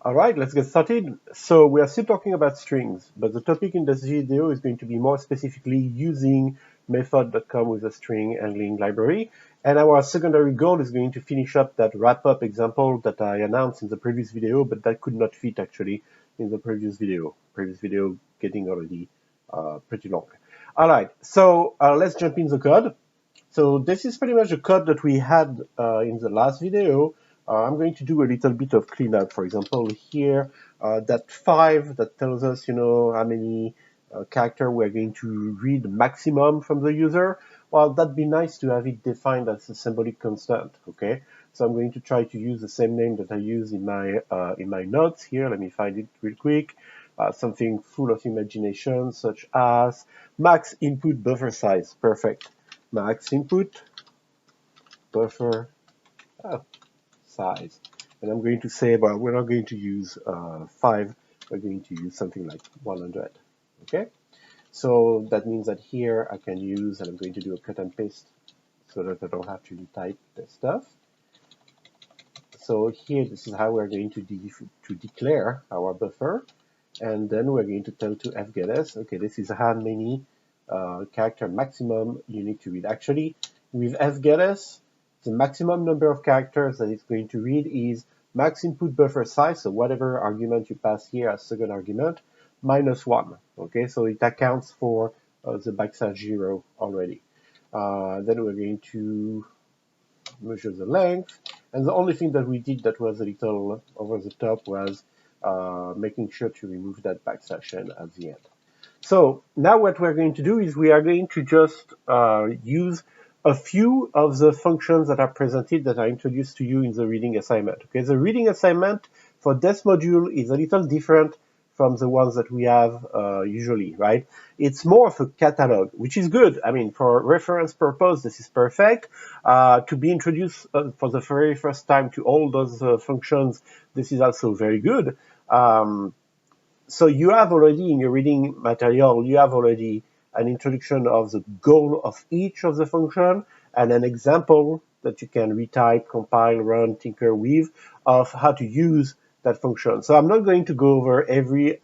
All right, let's get started. So we are still talking about strings, but the topic in this video is going to be more specifically using method.com with a string handling library. And our secondary goal is going to finish up that wrap-up example that I announced in the previous video, but that could not fit actually in the previous video. Previous video getting already pretty long. All right, so let's jump in the code. So this is pretty much the code that we had in the last video. I'm going to do a little bit of cleanup. For example, here, that 5 that tells us, how many character we're going to read maximum from the user. Well, that'd be nice to have it defined as a symbolic constant, okay? So I'm going to try to use the same name that I use in my notes here. Let me find it real quick. Something full of imagination, such as max input buffer size. Perfect. Max input buffer size. And I'm going to say, well, we're not going to use 5, we're going to use something like 100, okay? So that means that here I can use, and I'm going to do a cut and paste so that I don't have to retype the stuff. So here, this is how we're going to declare our buffer. And then we're going to tell to fgetS, okay, this is how many character maximum you need to read. Actually, with fgetS, the maximum number of characters that it's going to read is max input buffer size, so whatever argument you pass here as second argument, -1. Okay, so it accounts for the \0 already. Then we're going to measure the length, and the only thing that we did that was a little over the top was making sure to remove that \n at the end. So now what we're going to do is we are going to just use a few of the functions that are presented that I introduced to you in the reading assignment. Okay, the reading assignment for this module is a little different from the ones that we have usually, right? It's more of a catalog, which is good. I mean, for reference purpose, this is perfect. To be introduced for the very first time to all those functions, this is also very good. So you have already in your reading material, you have already an introduction of the goal of each of the function and an example that you can retype, compile, run, tinker with of how to use that function. So I'm not going to go over every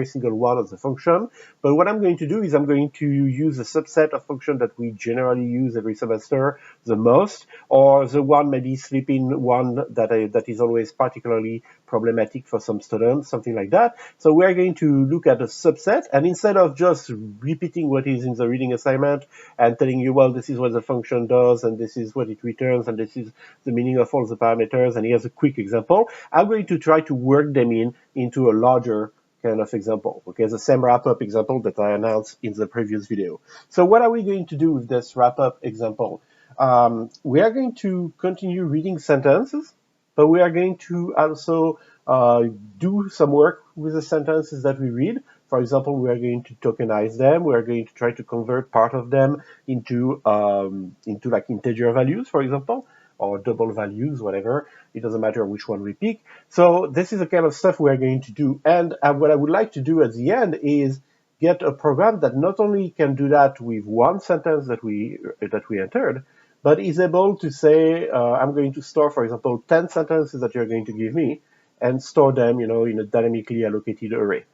single one of the function, but what I'm going to do is I'm going to use a subset of function that we generally use every semester the most, or the one maybe slipping one that is always particularly problematic for some students, something like that. So we're going to look at a subset, and instead of just repeating what is in the reading assignment and telling you, well, this is what the function does, and this is what it returns, and this is the meaning of all the parameters, and here's a quick example, I'm going to try to work them into a larger kind of example, okay, the same wrap-up example that I announced in the previous video. So what are we going to do with this wrap-up example? We are going to continue reading sentences, but we are going to also do some work with the sentences that we read. For example, we are going to tokenize them. We are going to try to convert part of them into like integer values, for example, or double values, whatever. It doesn't matter which one we pick. So this is the kind of stuff we are going to do. And what I would like to do at the end is get a program that not only can do that with one sentence that we entered, but is able to say, I'm going to store, for example, 10 sentences that you're going to give me and store them, in a dynamically allocated array.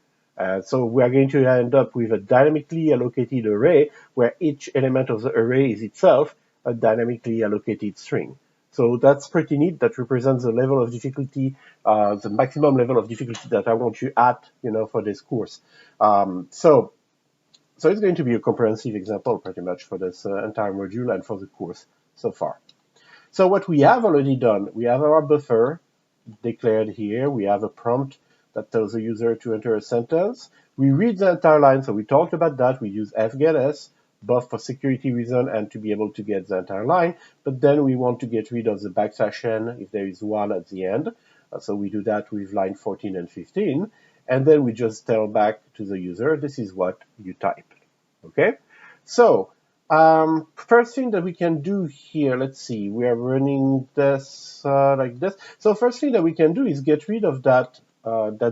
So we are going to end up with a dynamically allocated array where each element of the array is itself a dynamically allocated string. So that's pretty neat. That represents the level of difficulty, the maximum level of difficulty that I want you at, for this course. So it's going to be a comprehensive example pretty much for this entire module and for the course so far. So what we have already done, we have our buffer declared here. We have a prompt that tells the user to enter a sentence. We read the entire line, so we talked about that. We use fgetS, both for security reason and to be able to get the entire line. But then we want to get rid of the \n if there is one at the end. So we do that with line 14 and 15. And then we just tell back to the user, this is what you typed. Okay? So first thing that we can do here, let's see, we are running this like this. So first thing that we can do is get rid of that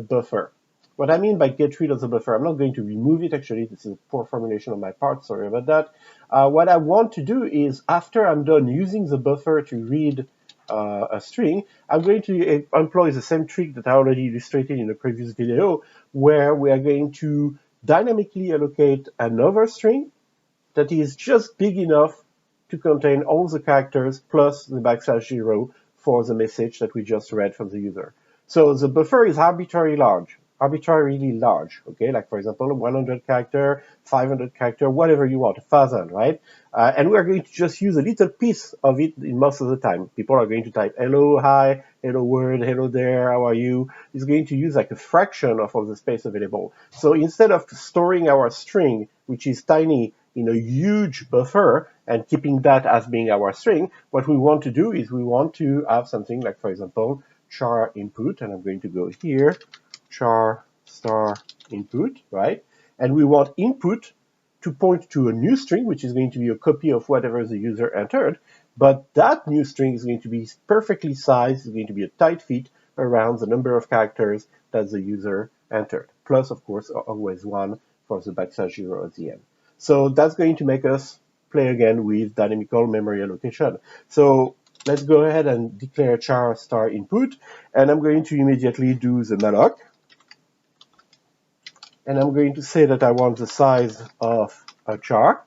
buffer. What I mean by get rid of the buffer, I'm not going to remove it actually, this is a poor formulation on my part, sorry about that. What I want to do is, after I'm done using the buffer to read a string, I'm going to employ the same trick that I already illustrated in the previous video, where we are going to dynamically allocate another string that is just big enough to contain all the characters plus the \0 for the message that we just read from the user. So the buffer is arbitrarily large, okay? Like, for example, 100 character, 500 character, whatever you want, 1,000, right? And we're going to just use a little piece of it in most of the time. People are going to type hello, hi, hello world, hello there, how are you? It's going to use like a fraction of all the space available. So instead of storing our string, which is tiny, in a huge buffer and keeping that as being our string, what we want to do is we want to have something like, for example, char input, and I'm going to go here, char star input, right? And we want input to point to a new string, which is going to be a copy of whatever the user entered, but that new string is going to be perfectly sized, it's going to be a tight fit around the number of characters that the user entered, plus, of course, always 1 for the \0 at the end. So that's going to make us play again with dynamical memory allocation. So let's go ahead and declare char star input, and I'm going to immediately do the malloc. And I'm going to say that I want the size of a char.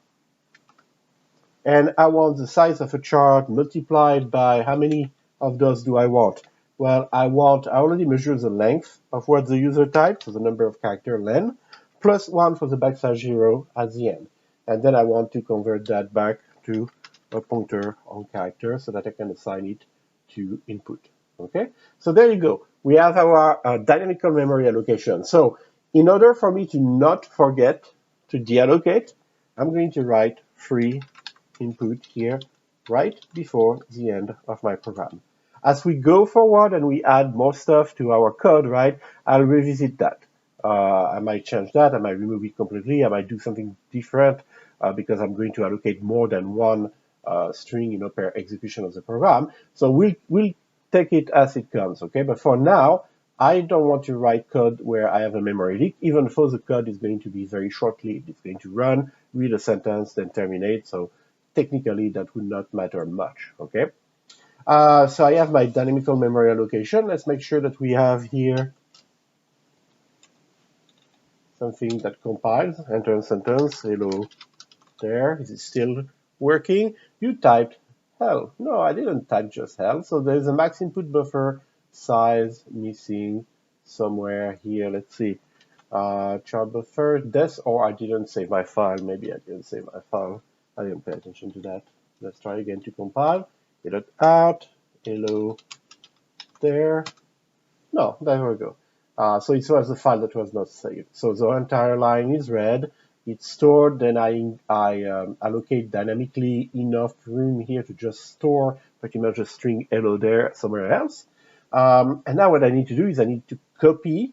And I want the size of a chart multiplied by how many of those do I want? Well, I already measure the length of what the user typed, so the number of character len, plus 1 for the \0 at the end. And then I want to convert that back to a pointer on character so that I can assign it to input. Okay, so there you go. We have our dynamical memory allocation. So in order for me to not forget to deallocate, I'm going to write free input here right before the end of my program. As we go forward and we add more stuff to our code, right, I'll revisit that. I might change that, I might remove it completely, I might do something different because I'm going to allocate more than one string, per execution of the program. So we'll take it as it comes, okay? But for now, I don't want to write code where I have a memory leak, even though the code is going to be very short-lived. It's going to run, read a sentence, then terminate. So technically, that would not matter much, okay? So I have my dynamical memory allocation. Let's make sure that we have here something that compiles. Enter a sentence, hello there. Is it still working? You typed hell. No, I didn't type just hell. So there's a max input buffer size missing somewhere here. Let's see. Char buffer, this, or I didn't save my file. Maybe I didn't save my file. I didn't pay attention to that. Let's try again to compile. Get it out. Hello there. No, there we go. So it was a file that was not saved. So the entire line is read. It's stored. Then I allocate dynamically enough room here to just store pretty much a string hello there somewhere else. And now what I need to do is I need to copy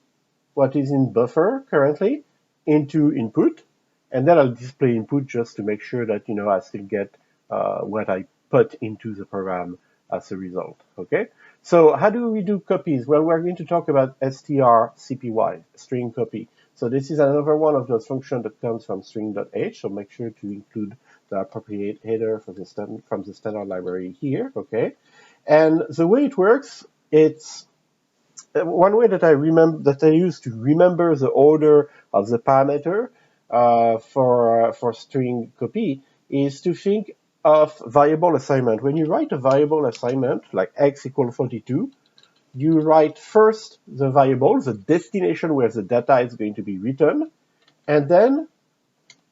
what is in buffer currently into input. And then I'll display input just to make sure that, I still get what I put into the program as a result, okay? So how do we do copies? Well, we're going to talk about strcpy, string copy. So this is another one of those functions that comes from string.h, so make sure to include the appropriate header for from the standard library here, okay? And the way it works, it's one way that I use to remember the order of the parameter for string copy is to think of variable assignment. When you write a variable assignment, like x equals 42, you write first the variable, the destination where the data is going to be written, and then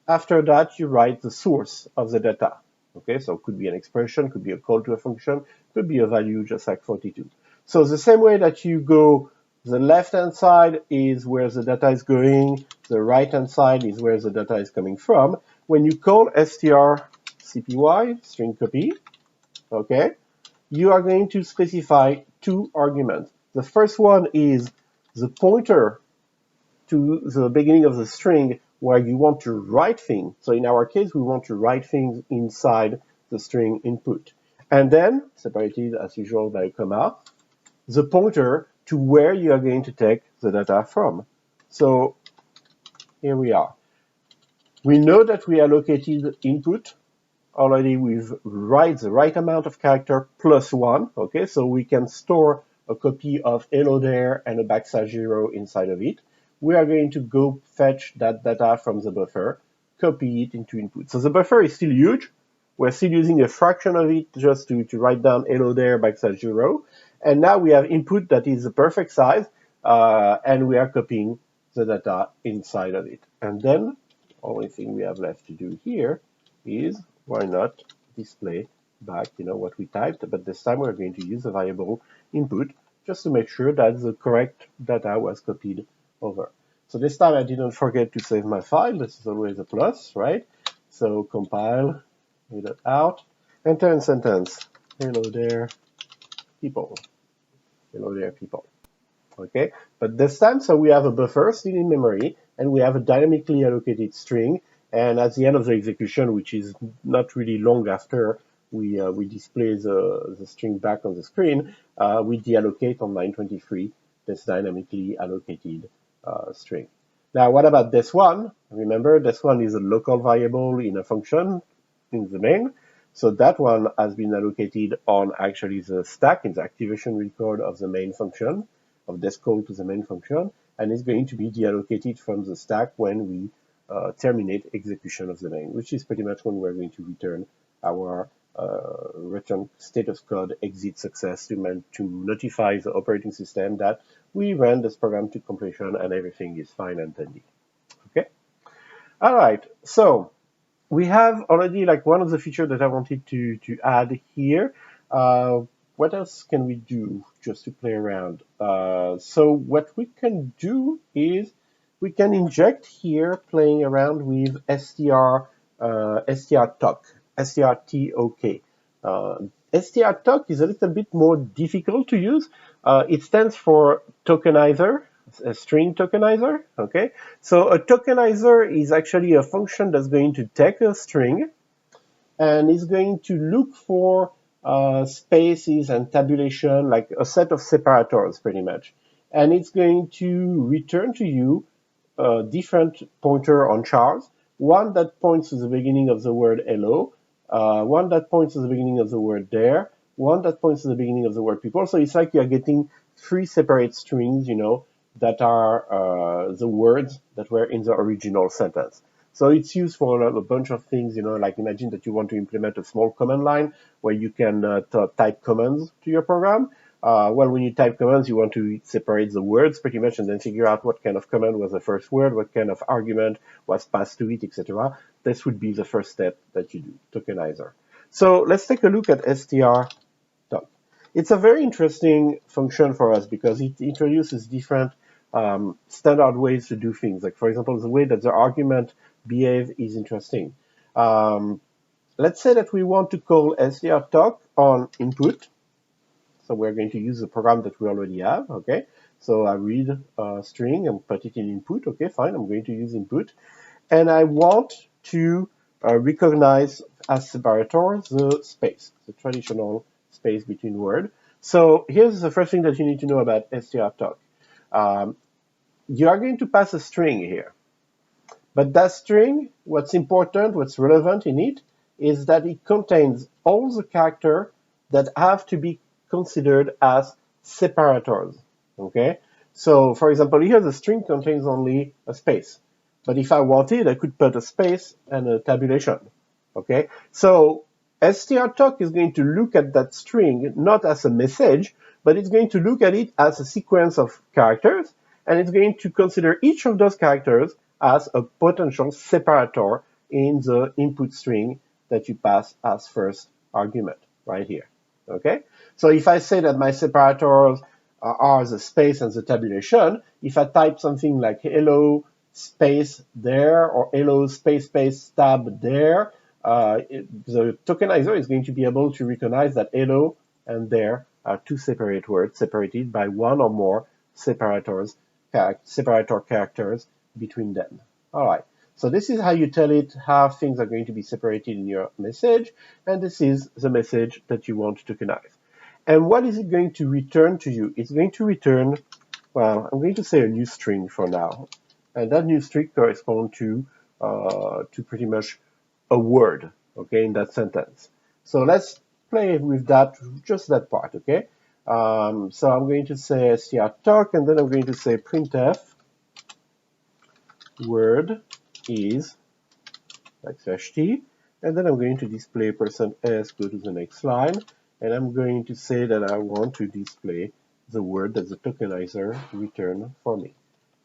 after that you write the source of the data. Okay, so it could be an expression, could be a call to a function, could be a value just like 42. So the same way that you go, the left-hand side is where the data is going, the right-hand side is where the data is coming from. When you call strcpy, string copy, okay, you are going to specify two arguments. The first one is the pointer to the beginning of the string where you want to write things. So in our case, we want to write things inside the string input. And then, separated as usual by a comma, the pointer to where you are going to take the data from. So here we are. We know that we allocated input already with the right amount of character plus 1, okay? So we can store a copy of hello there and a \0 inside of it. We are going to go fetch that data from the buffer, copy it into input. So the buffer is still huge. We're still using a fraction of it just to write down hello there \0. And now we have input that is the perfect size, and we are copying the data inside of it. And then the only thing we have left to do here is, why not display back, what we typed, but this time we're going to use a variable input just to make sure that the correct data was copied over. So this time I didn't forget to save my file. This is always a plus, right? So compile, read it out, enter in sentence, hello there, people. Hello there, people. Okay, but this time, so we have a buffer still in memory, and we have a dynamically allocated string, and at the end of the execution, which is not really long after we display the string back on the screen, we deallocate on line 23 this dynamically allocated string. Now, what about this one? Remember, this one is a local variable in a function in the main. So that one has been allocated on actually the stack in the activation record of the main function, of this call to the main function, and is going to be deallocated from the stack when we terminate execution of the main, which is pretty much when we're going to return our return status code exit success to notify the operating system that we ran this program to completion and everything is fine and dandy. Okay? All right, so we have already like one of the features that I wanted to add here. What else can we do just to play around? So what we can do is we can inject here playing around with strtok. Strtok is a little bit more difficult to use. It stands for tokenizer, a string tokenizer, okay? So a tokenizer is actually a function that's going to take a string and is going to look for spaces and tabulation, like a set of separators pretty much. And it's going to return to you a different pointer on chars, one that points to the beginning of the word hello, one that points to the beginning of the word there, one that points to the beginning of the word people. So it's like you're getting 3 separate strings, that are the words that were in the original sentence. So it's used for a bunch of things, like imagine that you want to implement a small command line where you can type commands to your program. Well, when you type commands, you want to separate the words pretty much and then figure out what kind of command was the first word, what kind of argument was passed to it, etc. This would be the first step that you do, tokenizer. So let's take a look at strtok. It's a very interesting function for us because it introduces different standard ways to do things. Like, for example, the way that the argument behave is interesting. Let's say that we want to call strtok on input. So we're going to use the program that we already have, okay? So I read a string and put it in input. Okay, fine, I'm going to use input. And I want to recognize as separator the space, the traditional space between words. So here's the first thing that you need to know about strtok. You are going to pass a string here. But that string, what's important, what's relevant in it, is that it contains all the characters that have to be considered as separators, okay? So, for example, here the string contains only a space. But if I wanted, I could put a space and a tabulation, okay? So, strtok is going to look at that string not as a message, but it's going to look at it as a sequence of characters, and it's going to consider each of those characters as a potential separator in the input string that you pass as first argument right here, okay? So if I say that my separators are the space and the tabulation, if I type something like hello space there or hello space tab there, the tokenizer is going to be able to recognize that hello and there are 2 separate words separated by 1 or more separator characters between them. All right, so this is how you tell it how things are going to be separated in your message, and this is the message that you want to tokenize. And what is it going to return to you? It's going to return, well, I'm going to say a new string for now, and that new string corresponds to pretty much a word. okay, in that sentence. So let's play with that, just that part, okay? So I'm going to say strtalk, and then I'm going to say printf word is \t, and then I'm going to display %s, go to the next line, and I'm going to say that I want to display the word that the tokenizer returned for me.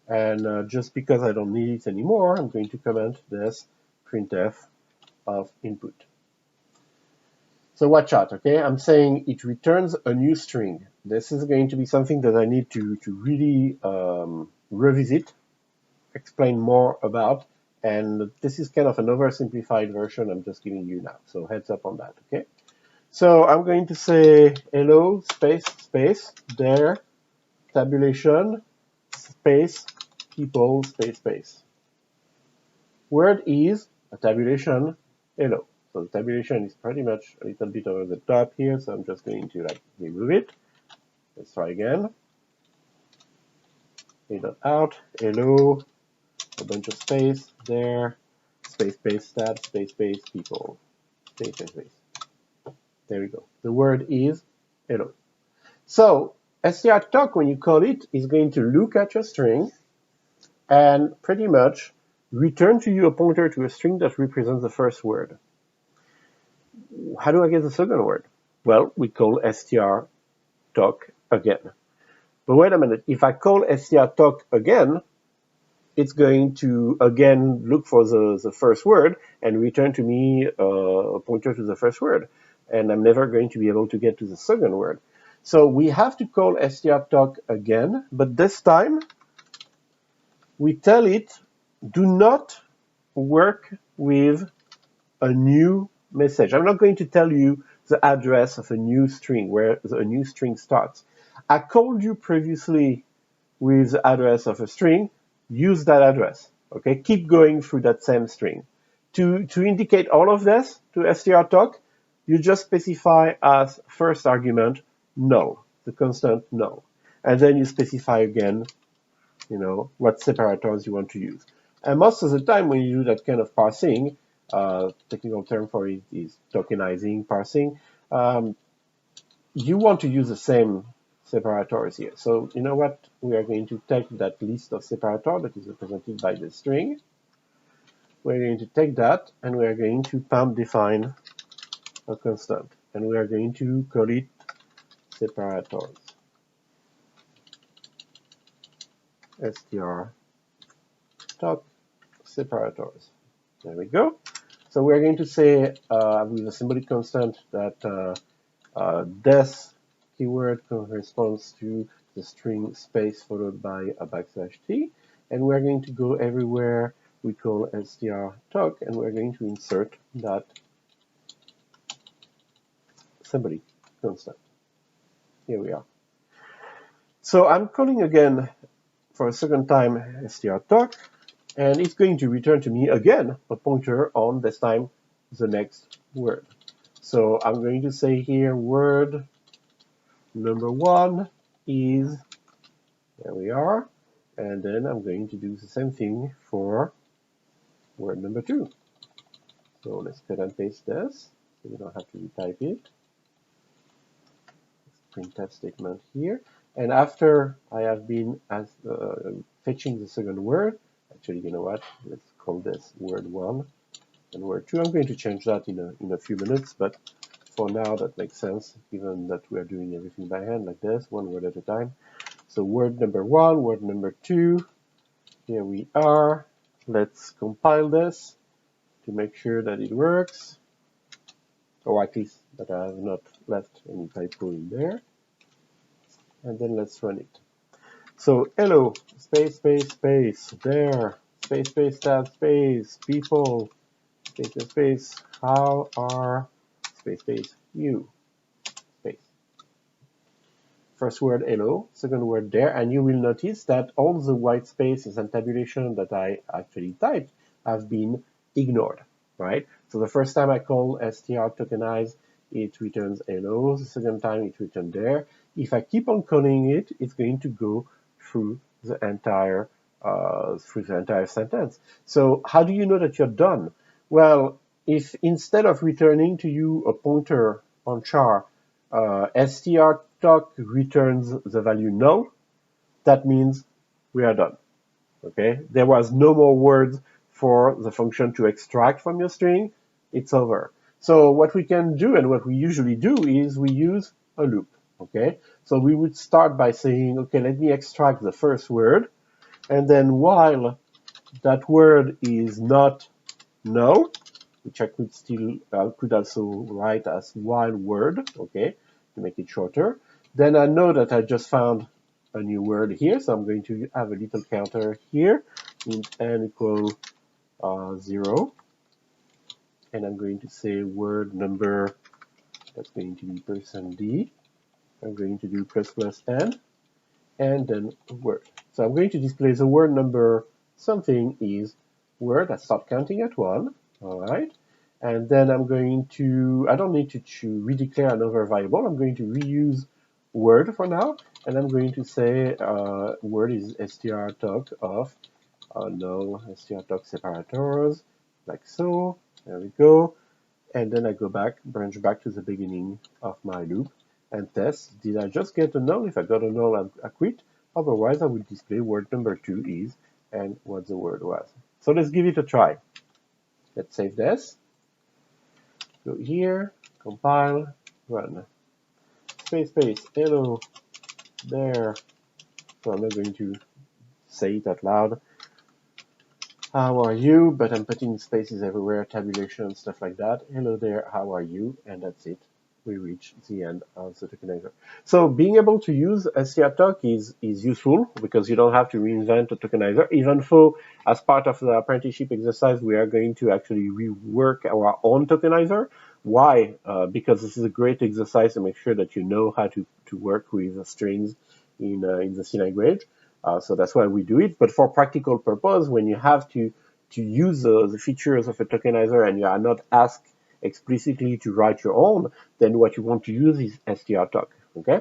And just because I don't need it anymore, I'm going to comment this printf of input. So watch out, okay? I'm saying it returns a new string. This is going to be something that I need to really revisit, explain more about, and this is kind of an oversimplified version I'm just giving you now. So heads up on that, okay? So I'm going to say hello space space there tabulation space people space space. Word is a tabulation hello. So the tabulation is pretty much a little bit over the top here, so I'm just going to like remove it. Let's try again. A.out, hello, a bunch of space there, space space tab, space space people, space space space. There we go. The word is hello. So strtalk, when you call it, is going to look at your string and pretty much return to you a pointer to a string that represents the first word. How do I get the second word? Well, we call strtalk again. But wait a minute, if I call strtalk again, it's going to again look for the first word and return to me a pointer to the first word. And I'm never going to be able to get to the second word. So we have to call strtalk again, but this time we tell it, do not work with a new message. I'm not going to tell you the address of a new string, where a new string starts. I called you previously with the address of a string, use that address. Okay, keep going through that same string. To indicate all of this to strtalk, you just specify as first argument null, the constant null. And then you specify again, what separators you want to use. And most of the time when you do that kind of parsing, technical term for it is tokenizing parsing, you want to use the same separators here. So you know what? We are going to take that list of separator that is represented by the string. We're going to take that and we are going to pump define a constant. And we are going to call it separators. strtalk separators. There we go. So we're going to say with a symbolic constant that this keyword corresponds to the string space followed by a \t, and we're going to go everywhere we call strtalk, and we're going to insert that symbolic constant. Here we are. So I'm calling again for a second time strtalk, and it's going to return to me again a pointer on, this time, the next word. So I'm going to say here word number 1 is, there we are, and then I'm going to do the same thing for word number 2. So let's cut and paste this, so we don't have to retype it. Printf statement here, and after I have been fetching the second word, actually, you know what? Let's call this word 1 and word 2. I'm going to change that in a few minutes, but for now that makes sense, given that we are doing everything by hand like this, one word at a time. So word number 1, word number 2. Here we are. Let's compile this to make sure that it works, or at least that I have not left any typo in there. And then let's run it. So hello, space, space, space, there, space, space, tab, space, people, space, space, space, how are, space, space, you, space. First word hello, second word there, and you will notice that all the white spaces and tabulation that I actually typed have been ignored, right? So the first time I call strtokenize, it returns hello. The second time it returned there. If I keep on calling it, it's going to go through the entire sentence. So how do you know that you're done? Well, if instead of returning to you a pointer on char, strtalk returns the value null, that means we are done. Okay, there was no more words for the function to extract from your string. It's over. So what we can do, and what we usually do, is we use a loop. Okay, so we would start by saying, okay, let me extract the first word, and then while that word is not null, which I could also write as while word, okay, to make it shorter. Then I know that I just found a new word here, so I'm going to have a little counter here, int n equal 0, and I'm going to say word number, that's going to be %d. I'm going to do ++n, and then word. So I'm going to display the word number something is word. I start counting at 1, all right? And then I'm going to, I don't need to redeclare another variable. I'm going to reuse word for now, and I'm going to say word is strtalk of null strtalk separators, like so. There we go. And then I go back, branch back to the beginning of my loop, and test, did I just get a null? If I got a null, I quit. Otherwise, I would display word number 2 is, and what the word was. So let's give it a try. Let's save this. Go here, compile, run. Space, hello, there. So I'm not going to say it out loud. How are you? But I'm putting spaces everywhere, tabulation, stuff like that. Hello there, how are you? And that's it. We reach the end of the tokenizer. So being able to use strtalk is useful because you don't have to reinvent a tokenizer, even though as part of the apprenticeship exercise, we are going to actually rework our own tokenizer. Why? Because this is a great exercise to make sure that you know how to work with strings in the C language. So that's why we do it. But for practical purpose, when you have to use the features of a tokenizer and you are not asked explicitly to write your own, then what you want to use is strtalk. Okay.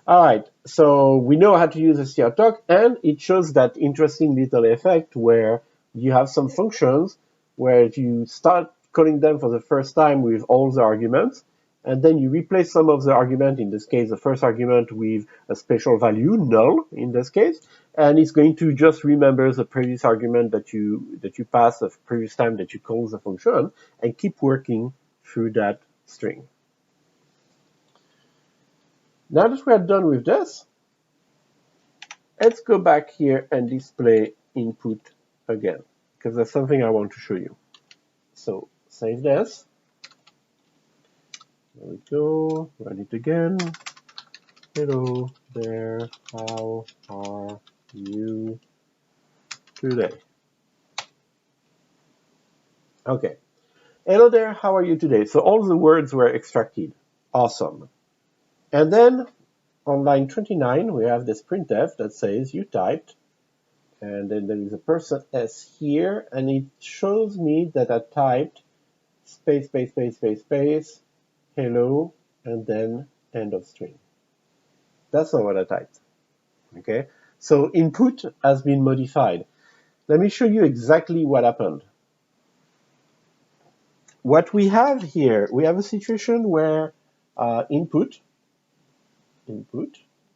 All right. So we know how to use strtalk, and it shows that interesting little effect where you have some functions where you start calling them for the first time with all the arguments, and then you replace some of the argument, in this case, the first argument with a special value, null in this case, and it's going to just remember the previous argument that you passed the previous time that you called the function, and keep working through that string. Now that we are done with this, let's go back here and display input again, because there's something I want to show you. So save this. There we go, run it again. Hello there, how are you today? Okay, hello there, how are you today? So all the words were extracted. Awesome. And then on line 29, we have this printf that says you typed, and then there is a %s here, and it shows me that I typed space, hello, and then end of string. That's not what I typed. Okay, so input has been modified. Let me show you exactly what happened. What we have here, we have a situation where input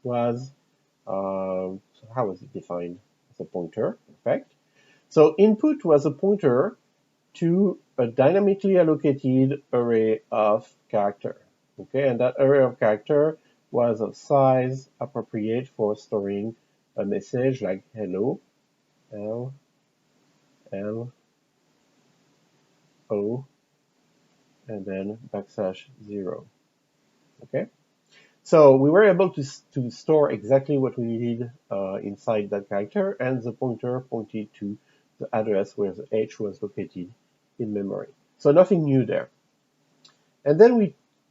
was, so how was it defined? As a pointer, perfect. So input was a pointer to a dynamically allocated array of character. Okay, and that array of character was of size appropriate for storing a message like hello, L, O, and then \0. Okay, so we were able to store exactly what we needed inside that character, and the pointer pointed to the address where the H was located in memory. So nothing new there. And then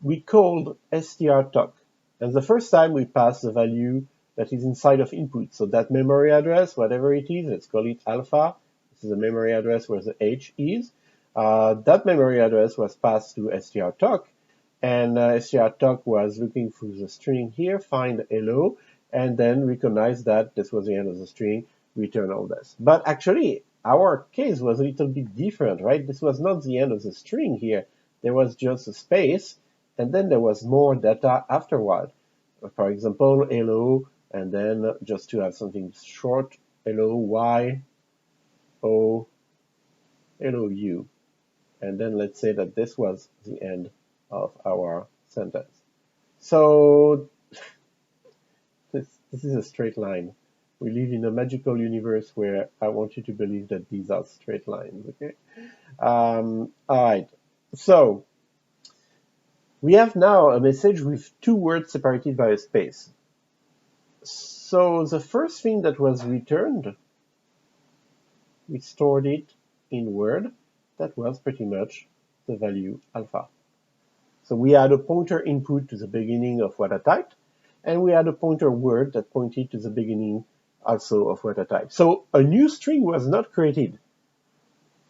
we called strtalk, and the first time we passed the value that is inside of input. So that memory address, whatever it is, let's call it alpha. This is the memory address where the H is. That memory address was passed to strtalk, and strtalk was looking through the string here, find hello, and then recognize that this was the end of the string, return all this. But actually, our case was a little bit different, right? This was not the end of the string here. There was just a space, and then there was more data afterward. For example, hello, and then just to have something short, hello, y, o, hello, u. And then let's say that this was the end of our sentence. So this is a straight line. We live in a magical universe where I want you to believe that these are straight lines, okay? All right, so we have now a message with two words separated by a space. So the first thing that was returned, we stored it in Word. That was pretty much the value alpha. So we had a pointer input to the beginning of what I typed, and we had a pointer word that pointed to the beginning also of what I typed. So a new string was not created.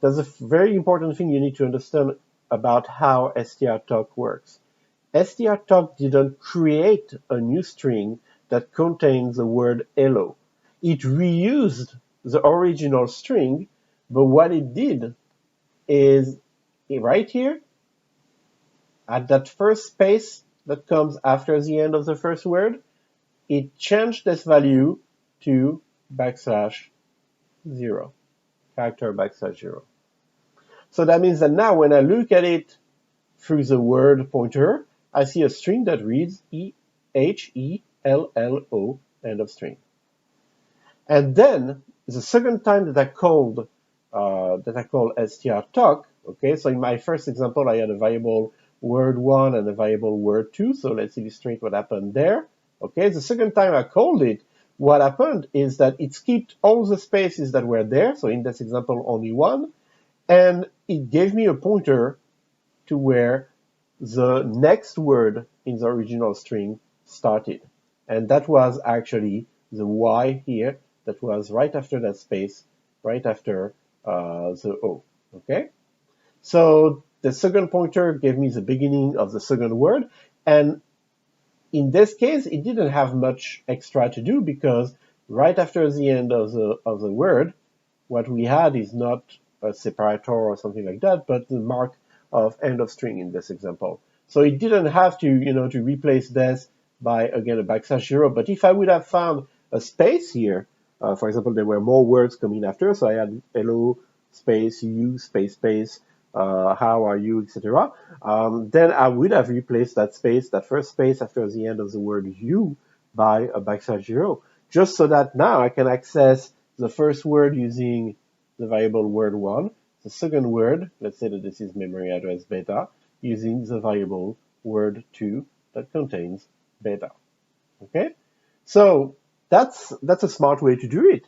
That's a very important thing you need to understand about how strtalk works. strtalk didn't create a new string that contains the word hello. It reused the original string, but what it did is right here, at that first space that comes after the end of the first word, it changed this value to \0, character \0. So that means that now when I look at it through the word pointer, I see a string that reads HELLO, end of string. And then the second time that I called strtalk, okay, so in my first example I had a variable word1 and a variable word2, so let's illustrate what happened there. Okay, the second time I called it, what happened is that it skipped all the spaces that were there, so in this example only one, and it gave me a pointer to where the next word in the original string started. And that was actually the Y here, that was right after that space, right after the O, okay? So the second pointer gave me the beginning of the second word, and in this case, it didn't have much extra to do because right after the end of the word, what we had is not a separator or something like that, but the mark of end of string in this example. So it didn't have to, to replace this by, again, a \0. But if I would have found a space here, for example, there were more words coming after, so I had hello, space, you, space, how are you, etc. Then I would have replaced that space, that first space after the end of the word you, by a \0, just so that now I can access the first word using the variable word1, the second word, let's say that this is memory address beta, using the variable word2 that contains beta. Okay, so that's a smart way to do it.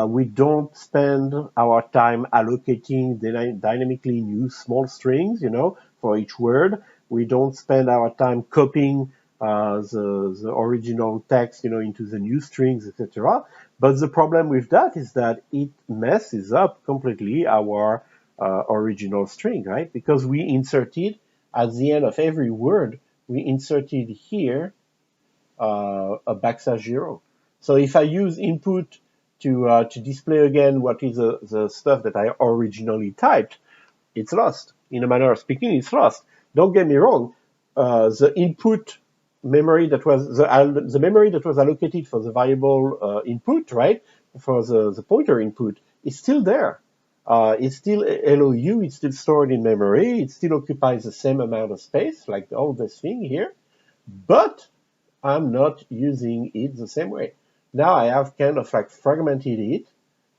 We don't spend our time allocating dynamically new small strings, for each word. We don't spend our time copying the original text, into the new strings, etc. But the problem with that is that it messes up completely our original string, right? Because we inserted, at the end of every word, we inserted here a \0. So if I use input to display again what is the stuff that I originally typed, it's lost. In a manner of speaking, it's lost. Don't get me wrong. The input memory that was the memory that was allocated for the variable input, right, for the pointer input, is still there. It's still LOU. It's still stored in memory. It still occupies the same amount of space, like all this thing here. But I'm not using it the same way. Now I have kind of like fragmented it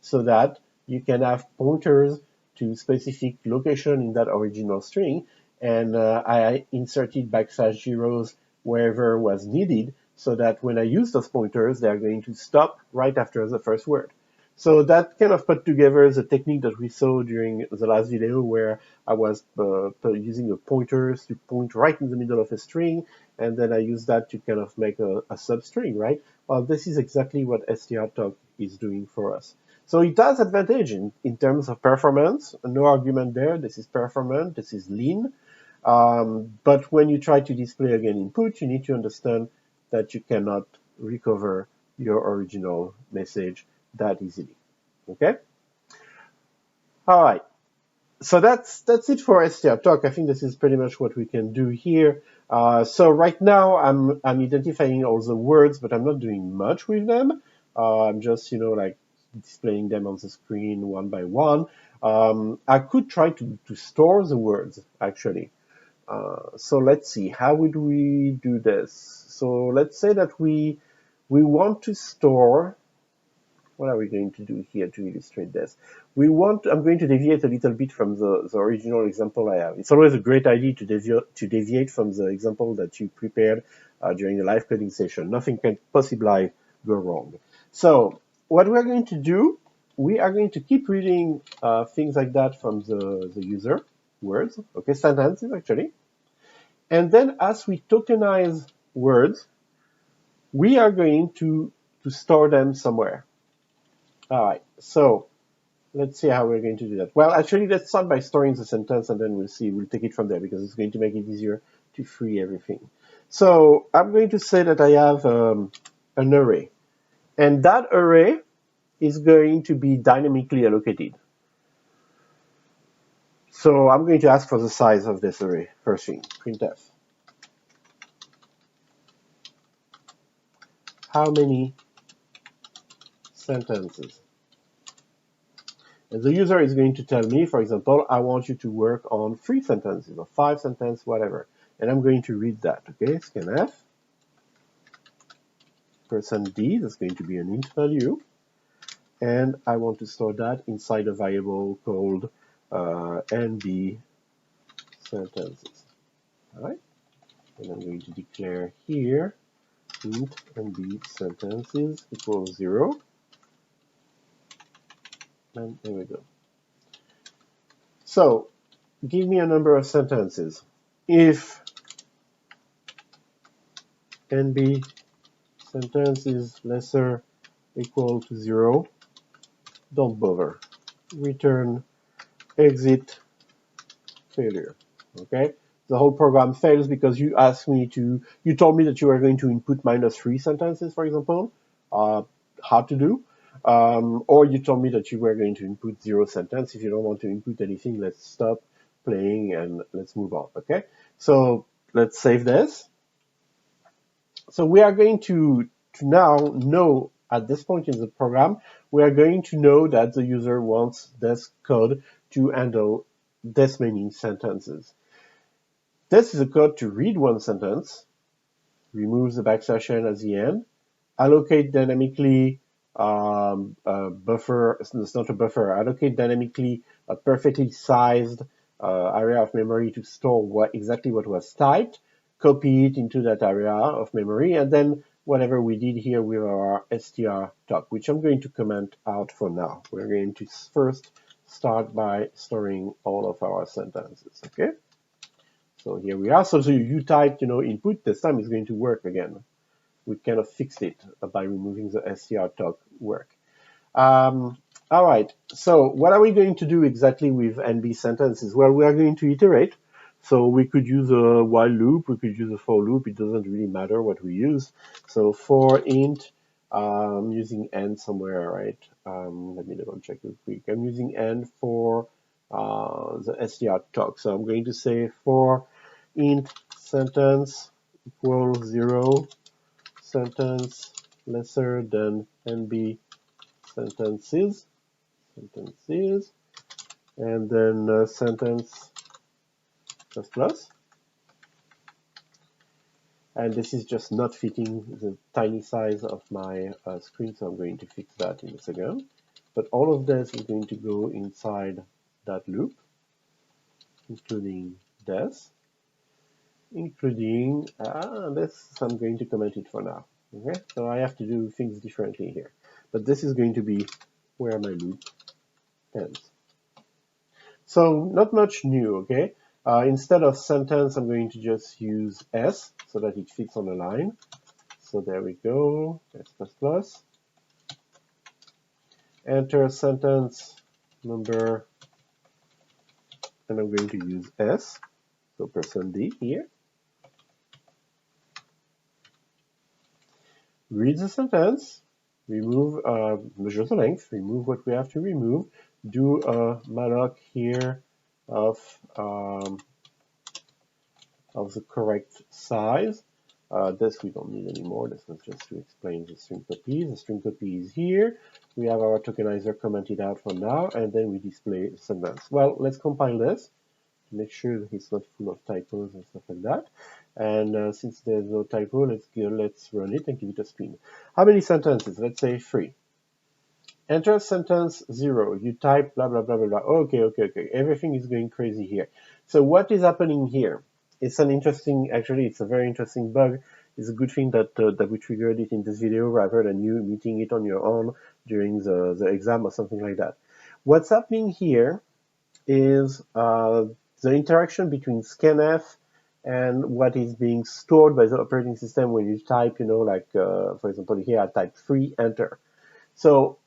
so that you can have pointers to specific location in that original string, and I inserted \0s wherever was needed so that when I use those pointers, they're going to stop right after the first word. So that kind of put together the technique that we saw during the last video where I was using a pointers to point right in the middle of a string, and then I use that to kind of make a substring, right? Well, this is exactly what strtalk is doing for us. So it has advantage in terms of performance. No argument there. This is performant. This is lean. But when you try to display again input, you need to understand that you cannot recover your original message that easily. Okay? All right. So that's it for STR talk. I think this is pretty much what we can do here. So right now I'm identifying all the words, but I'm not doing much with them. I'm just like displaying them on the screen one by one. I could try to store the words actually. So let's see, how would we do this? So let's say that we want to store. What are we going to do here to illustrate this? I'm going to deviate a little bit from the original example I have. It's always a great idea to deviate from the example that you prepared during the live coding session. Nothing can possibly go wrong. So what we're going to do, we are going to keep reading things like that from the user, words, okay, sentences actually. And then as we tokenize words, we are going to store them somewhere. All right, so let's see how we're going to do that. Well, actually, let's start by storing the sentence, and then we'll see. We'll take it from there, because it's going to make it easier to free everything. So I'm going to say that I have an array. And that array is going to be dynamically allocated. So I'm going to ask for the size of this array. First thing, printf. How many sentences? And the user is going to tell me, for example, I want you to work on 3 sentences or 5 sentences, whatever. And I'm going to read that, okay? Scanf, %d, that's going to be an int value. And I want to store that inside a variable called nb sentences. All right? And I'm going to declare here int nb sentences equals 0. And there we go. So give me a number of sentences. If nb sentence is lesser equal to 0, don't bother. Return exit failure. Okay? The whole program fails because you told me that you were going to input -3 sentences, for example. Hard to do. Or you told me that you were going to input 0 sentence. If you don't want to input anything, let's stop playing and let's move on. Okay? So let's save this. So we are going to now know at this point in the program, we are going to know that the user wants this code to handle this many sentences. This is a code to read one sentence, remove the \n at the end, allocate dynamically buffer, it's not a buffer, allocate dynamically a perfectly sized area of memory to store exactly what was typed, copy it into that area of memory, and then whatever we did here with our str talk, which I'm going to comment out for now. We're going to first start by storing all of our sentences, okay? So here we are. So you typed, input, this time it's going to work again. We kind of fixed it by removing the str talk work. All right, so what are we going to do exactly with NB sentences? Well, we are going to iterate. So we could use a while loop, we could use a for loop, it doesn't really matter what we use. So for int, I'm using n somewhere, right? Let me double check real quick. I'm using n for the str talk. So I'm going to say for int sentence equals 0, sentence lesser than nb sentences, and then sentence plus. And this is just not fitting the tiny size of my screen, so I'm going to fix that in a second. But all of this is going to go inside that loop, including this, including this. I'm going to comment it for now. Okay, so I have to do things differently here. But this is going to be where my loop ends. So not much new, okay? Instead of sentence, I'm going to just use s so that it fits on the line. So there we go, s++. Enter sentence number, and I'm going to use s, so %d here. Read the sentence, remove, measure the length, remove what we have to remove, do a malloc here of the correct size. This we don't need anymore. This was just to explain the string copy. The string copy is here. We have our tokenizer commented out for now, and then we display the sentence. Well, let's compile this to make sure that it's not full of typos and stuff like that. And since there's no typo, let's run it and give it a spin. How many sentences? Let's say 3. Enter sentence 0. You type blah, blah, blah, blah, blah. Okay. Everything is going crazy here. So what is happening here? It's it's a very interesting bug. It's a good thing that we triggered it in this video rather than you meeting it on your own during the exam or something like that. What's happening here is the interaction between scanf and what is being stored by the operating system when you type, for example, here I type 3, enter. So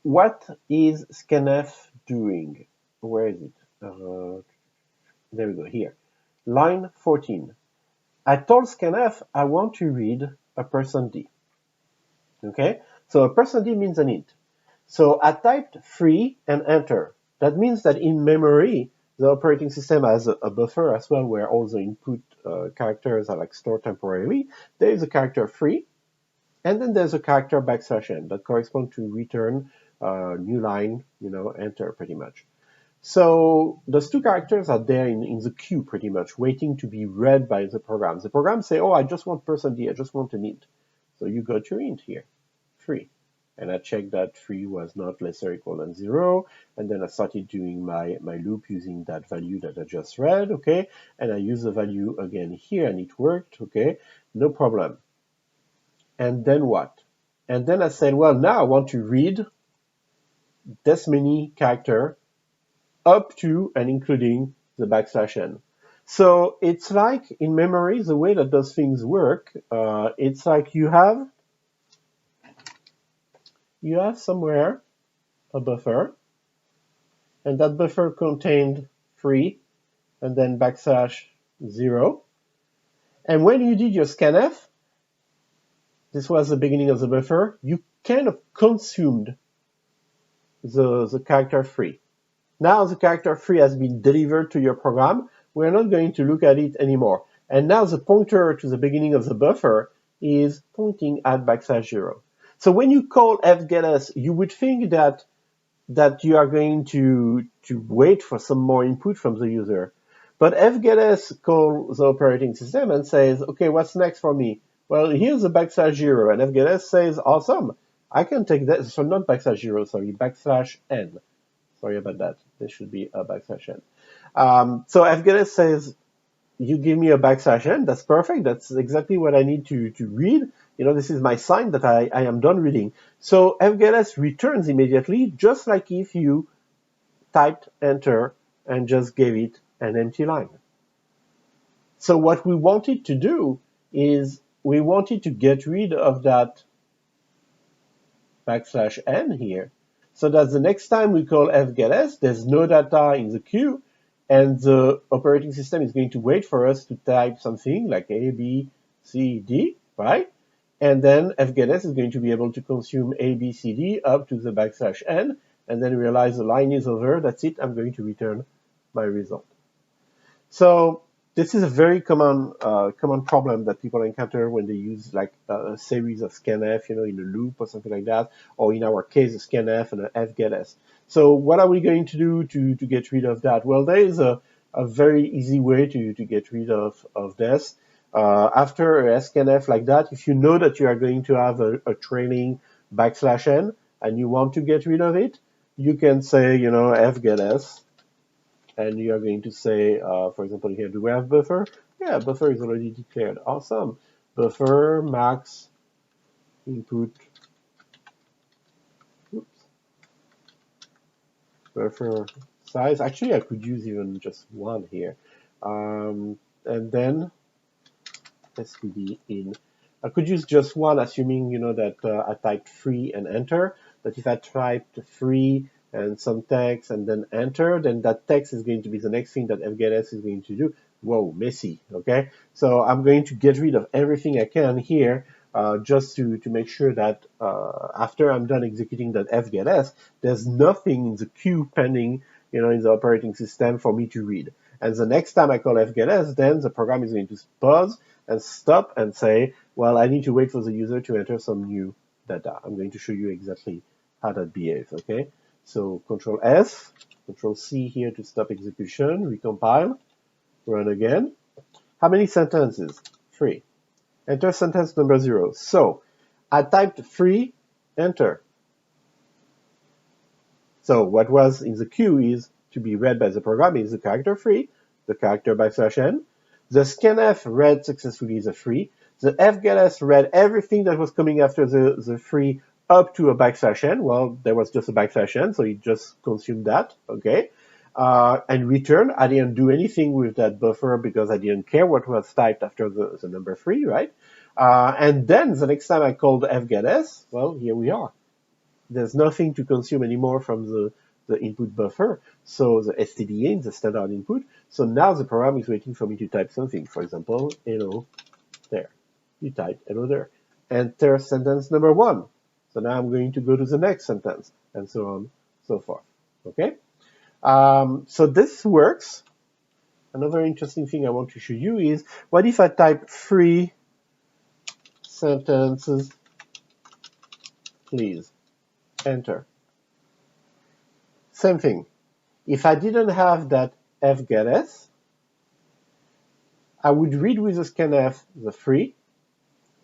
what is scanf doing? Where is it? There we go, here. Line 14. I told scanf I want to read a %d. Okay? So a %d means an int. So I typed 3 and enter. That means that in memory, the operating system has a buffer as well where all the input characters are stored temporarily. There is a character 3, and then there's a character \n that corresponds to return new line, enter pretty much. So those two characters are there in the queue pretty much, waiting to be read by the program. The program say, oh, I just want %d, I just want an int. So you got your int here, 3. And I checked that 3 was not lesser or equal than 0. And then I started doing my loop using that value that I just read, okay? And I use the value again here, and it worked, okay? No problem. And then what? And then I said, well, now I want to read this many character up to and including the \n. So it's like in memory, the way that those things work, it's like you have somewhere a buffer, and that buffer contained 3 and then \0. And when you did your scanf, this was the beginning of the buffer, you kind of consumed the character 3. Now the character 3 has been delivered to your program. We're not going to look at it anymore. And now the pointer to the beginning of the buffer is pointing at \0. So when you call fgetS, you would think that you are going to wait for some more input from the user. But fgetS calls the operating system and says, okay, what's next for me? Well, here's the \0, and fgetS says, awesome, I can take that, so not \0, sorry, \n. Sorry about that. There should be a \n. So fgetS says, you give me a \n, that's perfect. That's exactly what I need to read. This is my sign that I am done reading. So fgetS returns immediately, just like if you typed enter and just gave it an empty line. So what we wanted to do is we wanted to get rid of that \n here, so that the next time we call fgetS, there's no data in the queue, and the operating system is going to wait for us to type something like A, B, C, D, right? And then fgetS is going to be able to consume A, B, C, D up to the \n, and then realize the line is over, that's it, I'm going to return my result. So this is a very common problem that people encounter when they use a series of scanf, in a loop or something like that, or in our case, a scanf and a fgetS. So what are we going to do to get rid of that? Well, there is a very easy way to get rid of this. After a scanf like that, if you know that you are going to have a trailing \n and you want to get rid of it, you can say, fgetS. And you are going to say, for example, here, do we have buffer? Yeah, buffer is already declared. Awesome. Buffer max input. Oops. Buffer size. Actually, I could use even just 1 here. And then std in. I could use just 1, assuming, that I typed 3 and enter. But if I typed 3 and some text and then enter, then that text is going to be the next thing that fgetS is going to do. Whoa, messy, okay? So I'm going to get rid of everything I can here just to make sure that after I'm done executing that fgetS, there's nothing in the queue pending, in the operating system for me to read. And the next time I call fgetS, then the program is going to pause and stop and say, well, I need to wait for the user to enter some new data. I'm going to show you exactly how that behaves, okay? So Control S, Control C here to stop execution, recompile, run again. How many sentences? 3. Enter sentence number 0. So I typed 3, enter. So what was in the queue is to be read by the program is the character 3, the character \n. The scanf read successfully the 3. The fgetS read everything that was coming after the 3 up to a \n. Well, there was just a \n, so it just consumed that, okay? And return, I didn't do anything with that buffer because I didn't care what was typed after the number 3, right? And then the next time I called fgetS, well, here we are. There's nothing to consume anymore from the input buffer, so the stdin, the standard input. So now the program is waiting for me to type something. For example, hello there. You type hello there. Enter sentence number 1. So now I'm going to go to the next sentence, and so on, so forth. Okay? So this works. Another interesting thing I want to show you is, what if I type 3 sentences, please? Enter. Same thing. If I didn't have that fgetS, I would read with the scanf the 3,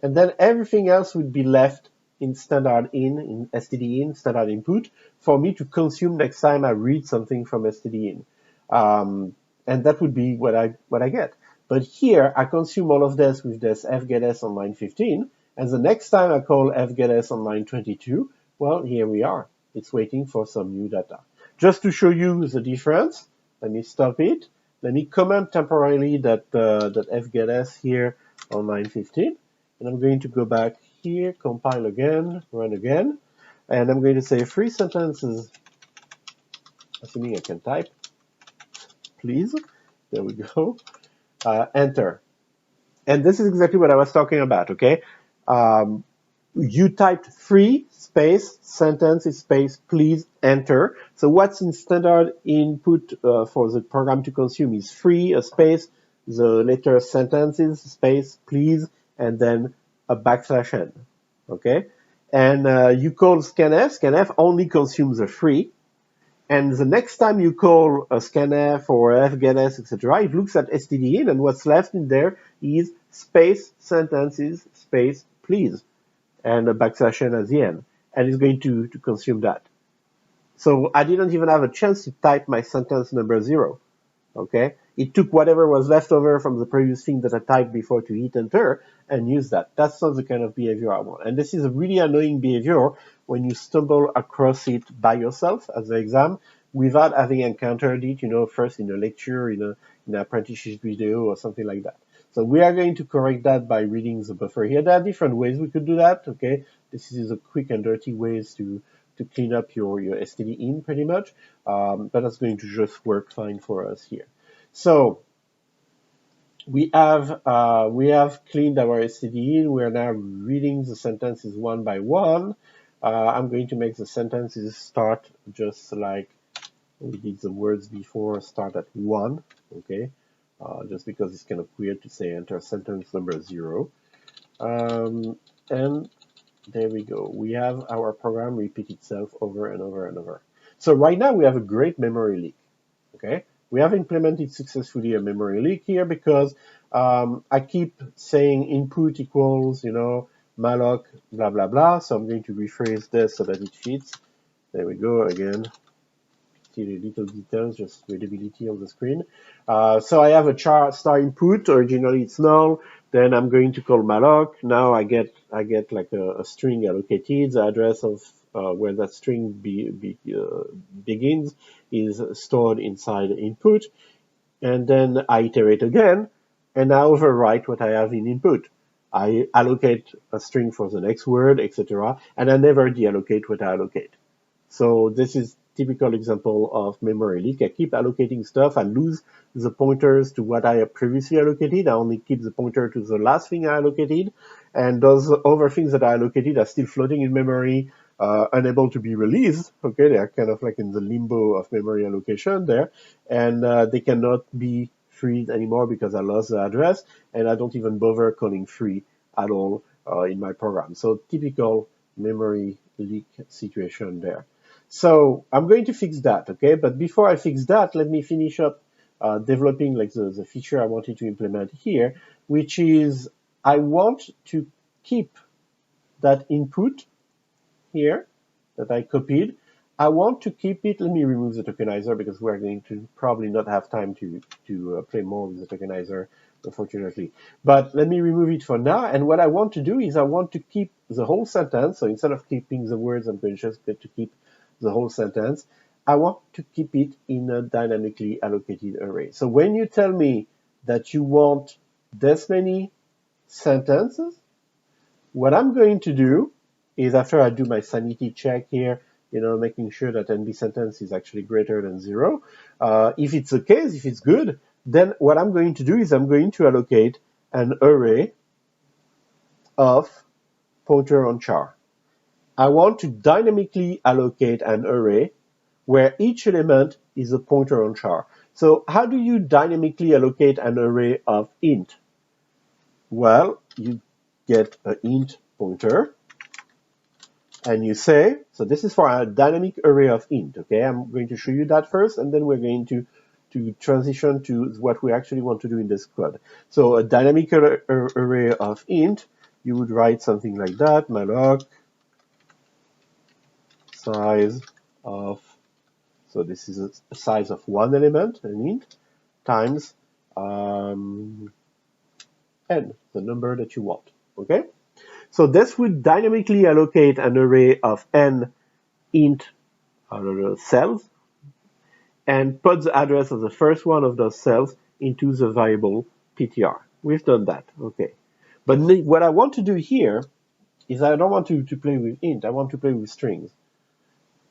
and then everything else would be left in standard in stdin, standard input, for me to consume next time I read something from stdin. And that would be what I get. But here, I consume all of this with this fgetS on line 15, and the next time I call fgetS on line 22, well, here we are. It's waiting for some new data. Just to show you the difference, let me stop it. Let me comment temporarily that fgetS here on line 15. And I'm going to go back here, compile again, run again. And I'm going to say 3 sentences, assuming I can type, please. There we go. Enter. And this is exactly what I was talking about, okay? You typed 3 space sentence space please enter. So what's in standard input for the program to consume is 3 a space the letter sentences space please and then a \n. Okay, and you call scanf. Scanf only consumes the 3. And the next time you call a scanf or fgetS, etc., it looks at stdin, and what's left in there is space sentences space please and a \n at the end, and it's going to consume that. So I didn't even have a chance to type my sentence number 0, okay? It took whatever was left over from the previous thing that I typed before to hit enter and use that. That's not the kind of behavior I want. And this is a really annoying behavior when you stumble across it by yourself as the exam without having encountered it, first in a lecture, in an apprenticeship video or something like that. So we are going to correct that by reading the buffer here. There are different ways we could do that, okay? This is a quick and dirty ways to clean up your stdin pretty much, but that's going to just work fine for us here. So we have cleaned our stdin. We are now reading the sentences one by one. I'm going to make the sentences start just like we did the words before, start at 1, okay? Just because it's kind of weird to say enter sentence number 0. And there we go. We have our program repeat itself over and over and over. So right now we have a great memory leak, okay? We have implemented successfully a memory leak here because I keep saying input equals, malloc, blah, blah, blah. So I'm going to rephrase this so that it fits. There we go again. Little details, just readability on the screen. So I have a star input. Originally it's null. Then I'm going to call malloc. Now I get like a string allocated. The address of where that string begins is stored inside input. And then I iterate again, and I overwrite what I have in input. I allocate a string for the next word, etc. And I never deallocate what I allocate. So this is typical example of memory leak. I keep allocating stuff. I lose the pointers to what I have previously allocated. I only keep the pointer to the last thing I allocated. And those other things that I allocated are still floating in memory, unable to be released. Okay, they are kind of like in the limbo of memory allocation there. And they cannot be freed anymore because I lost the address. And I don't even bother calling free at all in my program. So typical memory leak situation there. So I'm going to fix that, okay? But before I fix that, let me finish up developing like the feature I wanted to implement here, which is I want to keep that input here that I copied. I want to keep it. Let me remove the tokenizer because we're going to probably not have time to play more with the tokenizer, unfortunately. But let me remove it for now. And what I want to do is I want to keep the whole sentence. So instead of keeping the words, I'm going to just get to keep the whole sentence. I want to keep it in a dynamically allocated array. So when you tell me that you want this many sentences, what I'm going to do is after I do my sanity check here, making sure that NB sentence is actually greater than 0. If it's the case, if it's good, then what I'm going to do is I'm going to allocate an array of pointer on char. I want to dynamically allocate an array where each element is a pointer on char. So how do you dynamically allocate an array of int? Well, you get an int pointer, and you say, so this is for a dynamic array of int, okay? I'm going to show you that first, and then we're going to transition to what we actually want to do in this code. So a dynamic array of int, you would write something like that, malloc size of, so this is a size of one element, an int, times n, the number that you want, okay? So this would dynamically allocate an array of n int cells and put the address of the first one of those cells into the variable ptr. We've done that, okay. But what I want to do here is I don't want to play with int, I want to play with strings.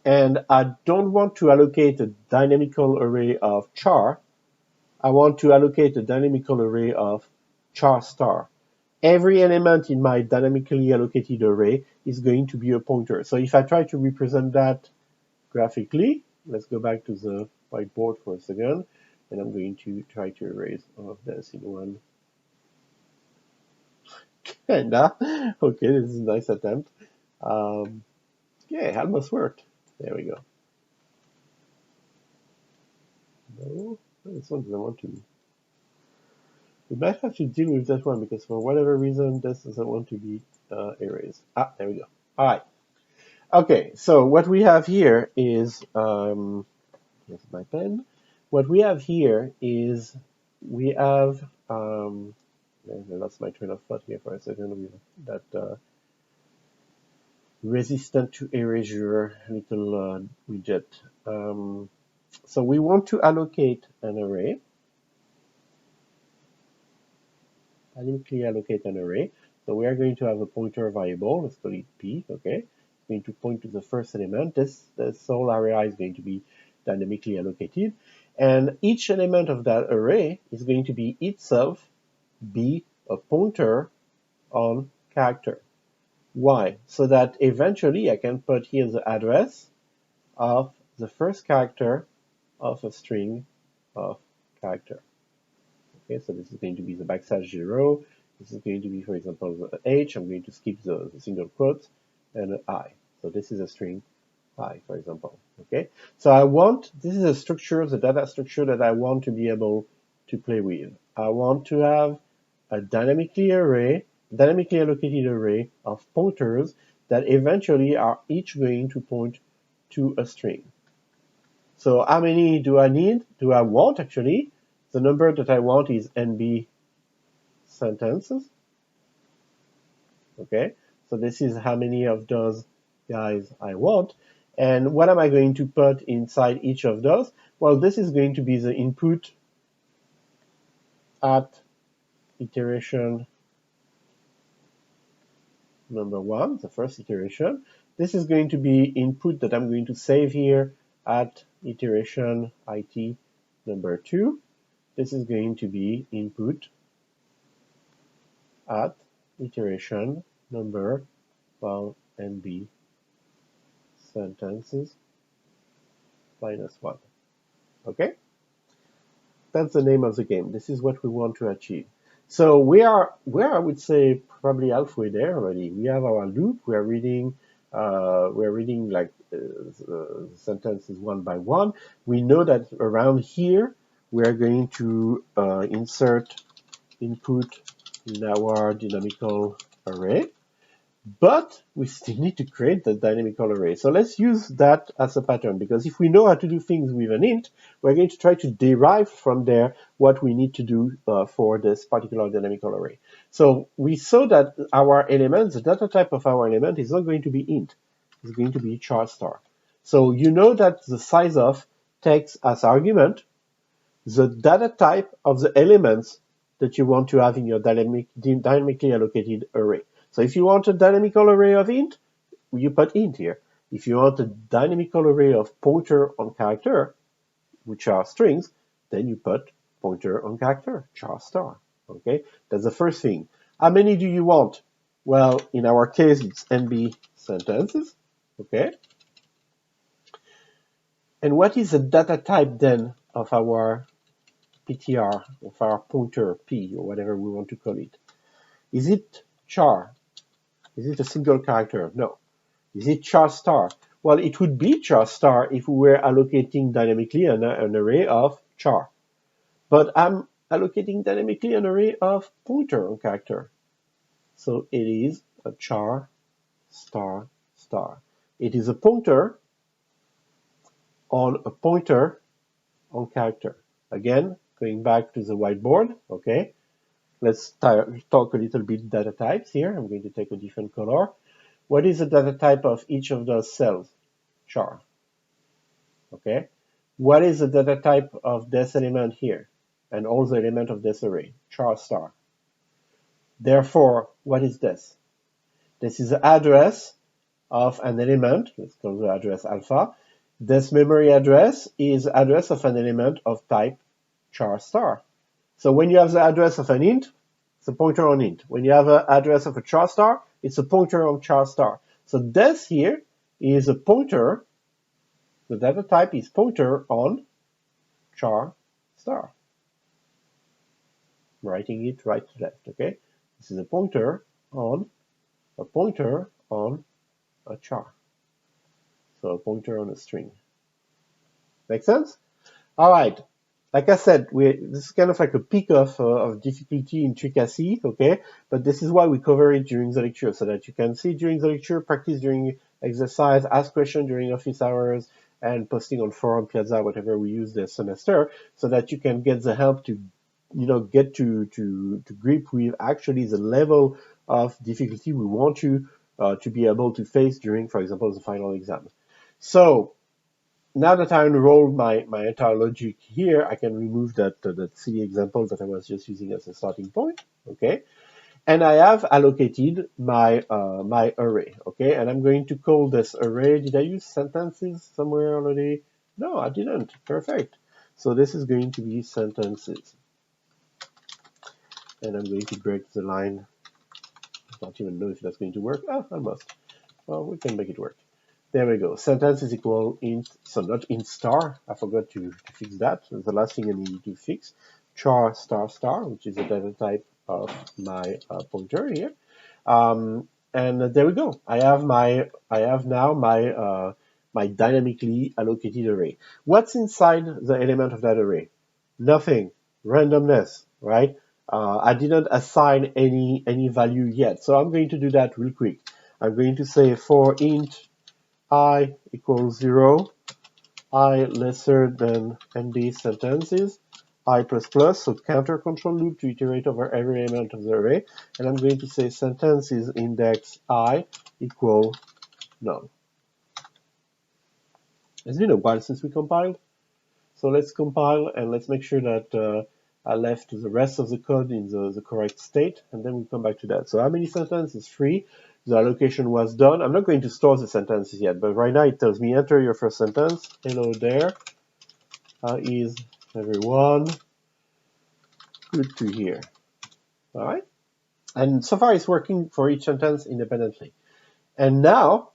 And I don't want to allocate a dynamical array of char, I want to allocate a dynamical array of char star. Every element in my dynamically allocated array is going to be a pointer. So if I try to represent that graphically, let's go back to the whiteboard for a second, and I'm going to try to erase all of this in one. Kinda. Okay, this is a nice attempt. Yeah, it almost worked. There we go. No, this one doesn't want to. We might have to deal with that one because for whatever reason, this doesn't want to be erased. Ah, there we go. All right. Okay, so what we have here is, here's my pen. What we have here is we have, I lost my train of thought here for a second with that resistant to erasure little widget. So we want to allocate an array. Dynamically allocate an array. So we are going to have a pointer variable, let's call it P, okay? It's going to point to the first element. This whole area is going to be dynamically allocated. And each element of that array is going to be itself be a pointer on character. Why? So that eventually I can put here the address of the first character of a string of character. Okay, so this is going to be the \0. This is going to be, for example, the H. I'm going to skip the single quotes and an I. So this is a string I, for example. Okay, so I want, this is a structure, the data structure that I want to be able to play with. I want to have a dynamically allocated array of pointers that eventually are each going to point to a string. So how many do I need? Do I want actually? The number that I want is NB sentences. Okay, so this is how many of those guys I want. And what am I going to put inside each of those? Well, this is going to be the input at iteration number 1, the first iteration. This is going to be input that I'm going to save here at iteration it number 2, this is going to be input at iteration number, well, nb sentences minus 1. Okay? That's the name of the game. This is what we want to achieve. So we are, I would say, probably halfway there already. We have our loop. We are reading like sentences one by one. We know that around here we are going to insert input in our dynamical array, but we still need to create the dynamical array. So let's use that as a pattern, because if we know how to do things with an int, we're going to try to derive from there what we need to do for this particular dynamical array. So we saw that our element, the data type of our element, is not going to be int. It's going to be char star. So you know that the size of takes as argument the data type of the elements that you want to have in your dynamically allocated array. So if you want a dynamical array of int, you put int here. If you want a dynamical array of pointer on character, which are strings, then you put pointer on character, char star. Okay, that's the first thing. How many do you want? Well, in our case, it's nb sentences. Okay. And what is the data type then of our PTR, of our pointer P, or whatever we want to call it? Is it char? Is it a single character? No. Is it char star? Well, it would be char star if we were allocating dynamically an array of char. But I'm allocating dynamically an array of pointer on character. So it is a char star star. It is a pointer on a pointer on character. Again, going back to the whiteboard, okay? Let's talk a little bit data types here. I'm going to take a different color. What is the data type of each of those cells? Char. Okay. What is the data type of this element here? And all the element of this array? Char star. Therefore, what is this? This is the address of an element. Let's call the address alpha. This memory address is address of an element of type char star. So when you have the address of an int, it's a pointer on int. When you have an address of a char star, it's a pointer on char star. So this here is a pointer. The data type is pointer on char star. I'm writing it right to left, okay? This is a pointer on a char. So a pointer on a string. Make sense? All right. Like I said, this is kind of like a peak of difficulty, intricacy, okay? But this is why we cover it during the lecture, so that you can see during the lecture, practice during exercise, ask questions during office hours, and posting on forum, Piazza, whatever we use this semester, so that you can get the help to, get to grip with actually the level of difficulty we want you to be able to face during, for example, the final exam. So now that I unrolled my entire logic here, I can remove that silly example that I was just using as a starting point, okay? And I have allocated my my array, okay? And I'm going to call this array. Did I use sentences somewhere already? No, I didn't. Perfect. So this is going to be sentences. And I'm going to break the line. I don't even know if that's going to work. Ah, almost. Well, we can make it work. There we go. Sentence is equal int, so not int star. I forgot to fix that. That's the last thing I need to fix. Char star star, which is the data type of my pointer here. And there we go. I have now my my dynamically allocated array. What's inside the element of that array? Nothing. Randomness, right? I didn't assign any value yet, so I'm going to do that real quick. I'm going to say for int I equals 0, I lesser than nb sentences, I plus plus, so counter control loop to iterate over every element of the array, and I'm going to say sentences index I equal none. It's been a while since we compiled, so let's compile and let's make sure that I left the rest of the code in the correct state, and then we'll come back to that. So how many sentences? 3. the allocation was done. I'm not going to store the sentences yet, but right now it tells me enter your first sentence. Hello there. How is everyone? Good to hear. All right. And so far it's working for each sentence independently. And now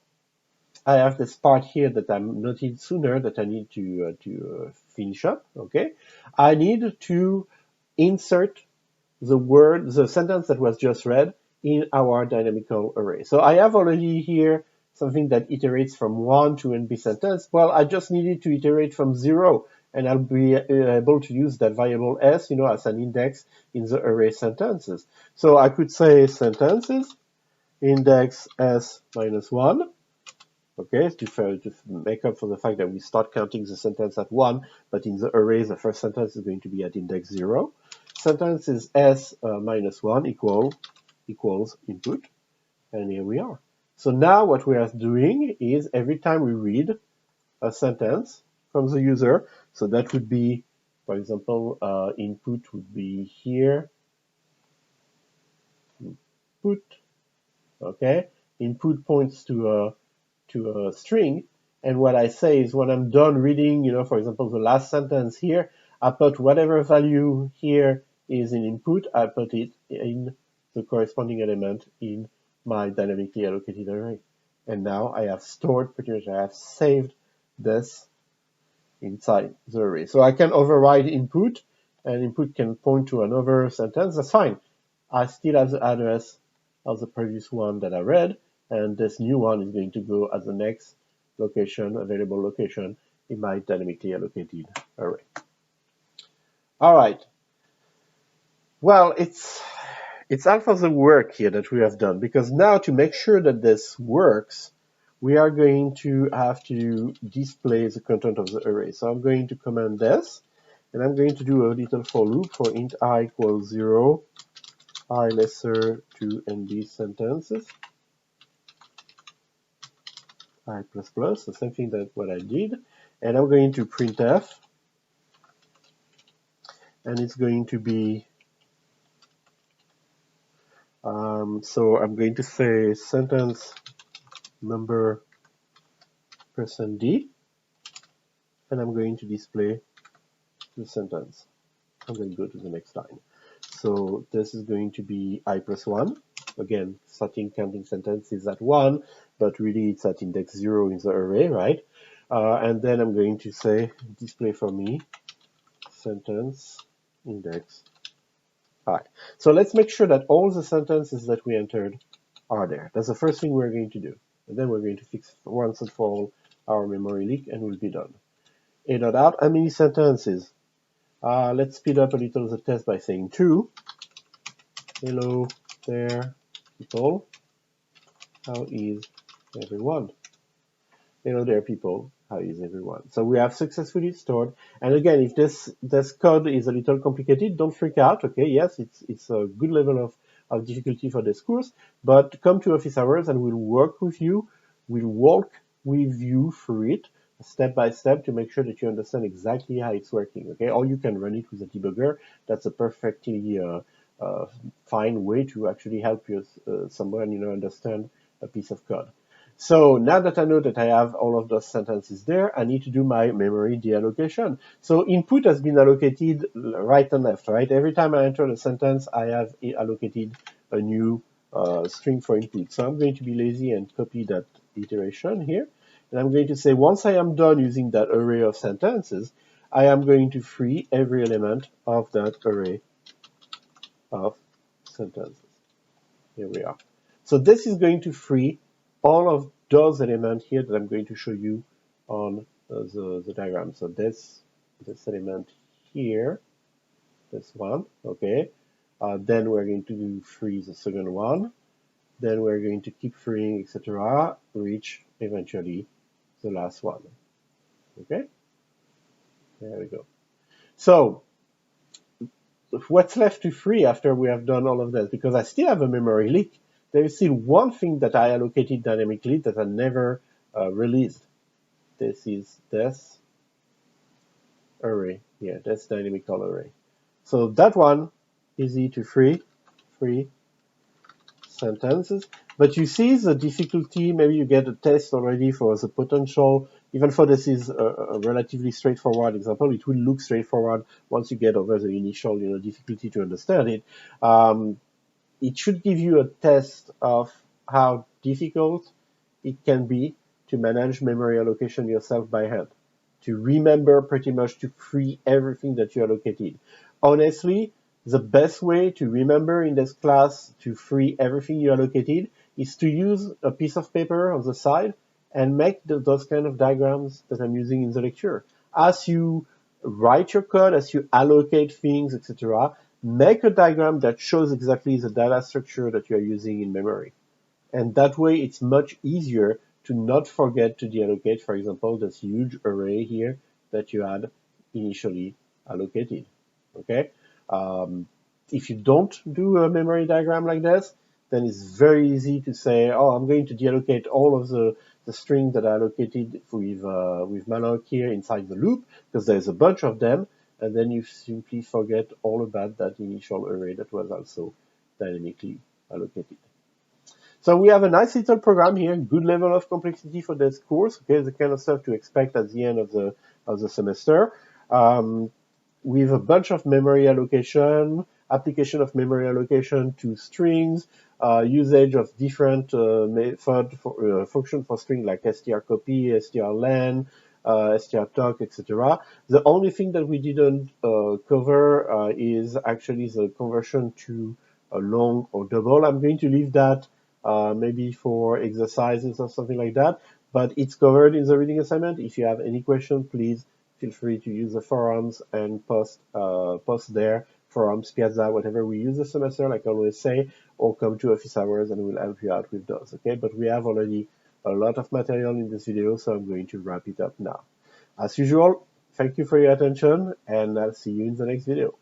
I have this part here that I'm noted sooner that I need to finish up. Okay. I need to insert the sentence that was just read in our dynamical array. So I have already here something that iterates from 1 to NB sentence. Well, I just needed to iterate from 0, and I'll be able to use that variable s, as an index in the array sentences. So I could say sentences index s minus 1. Okay, to make up for the fact that we start counting the sentence at 1, but in the array, the first sentence is going to be at index 0. Sentence is s minus 1 equals input, and here we are. So now what we are doing is every time we read a sentence from the user, so that would be, for example, input would be here, input, okay? Input points to a string, and what I say is when I'm done reading, for example, the last sentence here, I put whatever value here is in input, I put it in the corresponding element in my dynamically allocated array. And now I have stored, pretty much I have saved this inside the array. So I can override input, and input can point to another sentence, that's fine. I still have the address of the previous one that I read, and this new one is going to go as the next location, available location in my dynamically allocated array. All right. Well, it's half of the work here that we have done, because now to make sure that this works, we are going to have to display the content of the array. So I'm going to command this, and I'm going to do a little for loop for int I equals 0, I lesser to NB sentences, I plus plus, the same thing that what I did, and I'm going to printf, and it's going to be, so I'm going to say sentence number %d, and I'm going to display the sentence. I'm going to go to the next line. So this is going to be I plus 1. Again, starting counting sentences at 1, but really it's at index 0 in the array, right? And then I'm going to say display for me sentence index I. So let's make sure that all the sentences that we entered are there. That's the first thing we're going to do. And then we're going to fix once and for all our memory leak, and we'll be done. A.out, how many sentences? Let's speed up a little the test by saying 2. Hello there, people. How is everyone? Hello there, people. How is everyone? So we have successfully stored. And again, if this code is a little complicated, don't freak out. Okay, yes, it's a good level of difficulty for this course, but come to office hours and we'll work with you. We'll walk with you through it step by step to make sure that you understand exactly how it's working. Okay, or you can run it with a debugger. That's a perfectly fine way to actually help you someone understand a piece of code. So now that I know that I have all of those sentences there, I need to do my memory deallocation. So input has been allocated right and left, right? Every time I enter a sentence, I have allocated a new string for input. So I'm going to be lazy and copy that iteration here. And I'm going to say, once I am done using that array of sentences, I am going to free every element of that array of sentences. Here we are. So this is going to free all of those elements here that I'm going to show you on the diagram. So this element here, this one, okay. Then we're going to free the second one. Then we're going to keep freeing, etc., reach eventually the last one. Okay, there we go. So what's left to free after we have done all of this? Because I still have a memory leak. There is still one thing that I allocated dynamically that I never released. This is this array here, this dynamical array. So that one, easy to free sentences. But you see the difficulty. Maybe you get a test already for the potential. Even though this is a relatively straightforward example, it will look straightforward once you get over the initial difficulty to understand it. It should give you a test of how difficult it can be to manage memory allocation yourself by hand, to remember pretty much to free everything that you allocated. Honestly, the best way to remember in this class to free everything you allocated is to use a piece of paper on the side and make those kind of diagrams that I'm using in the lecture. As you write your code, as you allocate things, etc., make a diagram that shows exactly the data structure that you are using in memory. And that way, it's much easier to not forget to deallocate, for example, this huge array here that you had initially allocated. Okay? If you don't do a memory diagram like this, then it's very easy to say, oh, I'm going to deallocate all of the string that I allocated with malloc here inside the loop, because there's a bunch of them, and then you simply forget all about that initial array that was also dynamically allocated. So we have a nice little program here, good level of complexity for this course. Okay, the kind of stuff to expect at the end of the semester. With a bunch of memory allocation, application of memory allocation to strings, usage of different method for function for string like strcopy, strlen, strtalk, etc. The only thing that we didn't cover is actually the conversion to a long or double. I'm going to leave that maybe for exercises or something like that, but it's covered in the reading assignment. If you have any questions, please feel free to use the forums and post there, forums, Piazza, whatever we use this semester, like I always say, or come to office hours and we'll help you out with those, okay? But we have already a lot of material in this video, so I'm going to wrap it up now. As usual, thank you for your attention, and I'll see you in the next video.